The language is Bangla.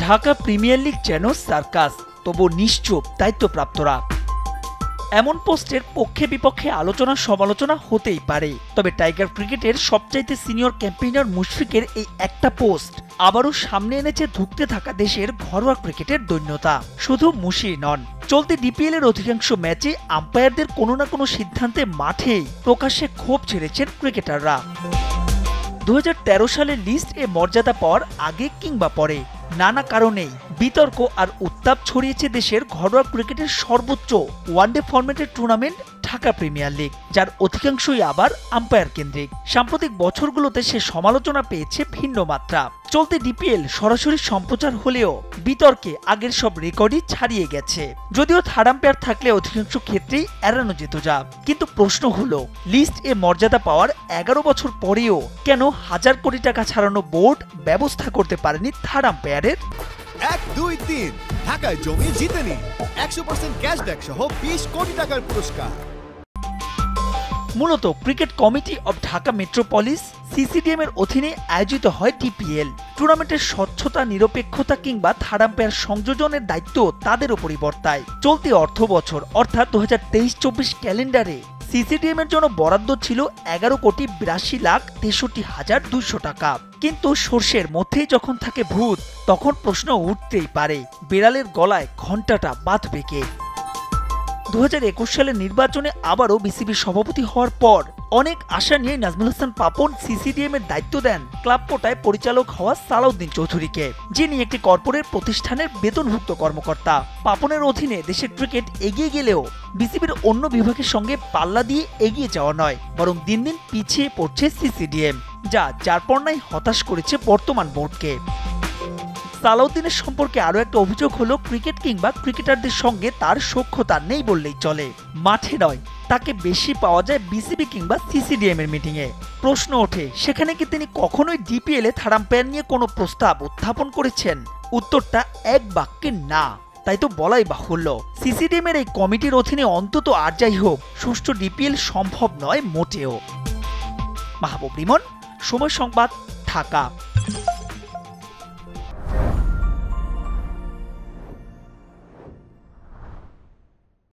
ঢাকা প্রিমিয়ার লিগ যেন সার্কাস, তবু নিশ্চুপ দায়িত্বপ্রাপ্তরা। এমন পোস্টের পক্ষে বিপক্ষে আলোচনা সমালোচনা হতেই পারে, তবে টাইগার ক্রিকেটের সবচাইতে সিনিয়র ক্যাম্পেইনার মুশফিকের এই একটা পোস্ট আবারও সামনে এনেছে ধুঁকতে থাকা দেশের ঘরোয়া ক্রিকেটের দৈন্যতা। শুধু মুশি নন, চলতি ডিপিএল এর অধিকাংশ ম্যাচে আম্পায়ারদের কোনো না কোনো সিদ্ধান্তে মাঠেই প্রকাশ্যে ক্ষোভ ছেড়েছেন ক্রিকেটাররা। 2013 সালের লিস্ট এ মর্যাদা পাওয়ার আগে কিংবা পরে নানা কারণেই বিতর্ক আর উত্তাপ ছড়িয়েছে দেশের ঘরোয়া ক্রিকেটের সর্বোচ্চ ওয়ানডে ফরম্যাটের টুর্নামেন্ট ঢাকা প্রিমিয়ার লিগ, যার অধিকাংশই আবার আম্পায়ার কেন্দ্রিক। সাম্প্রতিক বছরগুলোতে সে সমালোচনা পেয়েছে ভিন্ন মাত্রা। চলতি ডিপিএল সরাসরি সম্প্রচার হলেও বিতর্কে আগের সব রেকর্ডই ছাড়িয়ে গেছে। যদিও থার্ড আম্পায়ার থাকলে অধিকাংশ ক্ষেত্রেই এড়ানো যেত যা, কিন্তু প্রশ্ন হলো লিস্ট এ মর্যাদা পাওয়ার 11 বছর পরেও কেন হাজার কোটি টাকা ছাড়ানো বোর্ড ব্যবস্থা করতে পারেনি থার্ড আম্পায়ারের? 1, 2, 3 ঢাকায় জমি জিতে নিন 100% ক্যাশব্যাক সহ 20 কোটি টাকার পুরস্কার। মূলত cricket committee of Dhaka metropolis CCDM এর অধীনে আয়োজিত হয় ডিপিএল। টুর্নামেন্টের স্বচ্ছতা, নিরপেক্ষতা কিংবা থার্ড আম্পায়ার সংযোজনের দায়িত্ব তাদের উপরই বর্তায়। চলতি অর্থ বছর অর্থাৎ 2023-24 ক্যালেন্ডারে সিসিডিএম এর জন্য বরাদ্দ ছিল 11,82,63,200 টাকা। কিন্তু সর্ষের মধ্যেই যখন থাকে ভূত, তখন প্রশ্ন উঠতেই পারে বিড়ালের গলায় ঘণ্টাটা বাঁধবে কে? 2021 সালের নির্বাচনে আবারও বিসিবির সভাপতি হওয়ার পর অনেক আশা নিয়ে নাজমুল হাসান পাপন সিসিডিএম এর দায়িত্ব দেন ক্লাব কোটায় পরিচালক হওয়া সালাউদ্দিন চৌধুরীকে, যিনি একটি কর্পোরেট প্রতিষ্ঠানের বেতনভুক্ত কর্মকর্তা। পাপনের অধীনে দেশের ক্রিকেট এগিয়ে গেলেও বিসিবির অন্য বিভাগের সঙ্গে পাল্লা দিয়ে এগিয়ে যাওয়া নয়, বরং দিন দিন পিছিয়ে পড়ছে সিসিডিএম, যার পর্যায়ে হতাশ করেছে বর্তমান বোর্ডকে। সালাউদ্দিনের সম্পর্কে আরও একটা অভিযোগ হলো ক্রিকেট কিংবা ক্রিকেটারদের সঙ্গে তার সখ্যতা নেই বললেই চলে। মাঠে নয়, তাকে বেশি পাওয়া যায় বিসিবি কিংবা সিসিডিএম এর মিটিংয়ে। প্রশ্ন ওঠে, সেখানে কি তিনি কখনোই ডিপিএল এ থার্ড আম্পায়ার নিয়ে কোনো প্রস্তাব উত্থাপন করেছেন? উত্তরটা এক বাক্যে না। তাই তো বলাই বাহুল্য, সিসিডিএম এর এই কমিটির অধীনে অন্তত আর যাই হোক সুষ্ঠু ডিপিএল সম্ভব নয় মোটেও। মাহবুব রিমন, সময় সংবাদ, ঢাকা।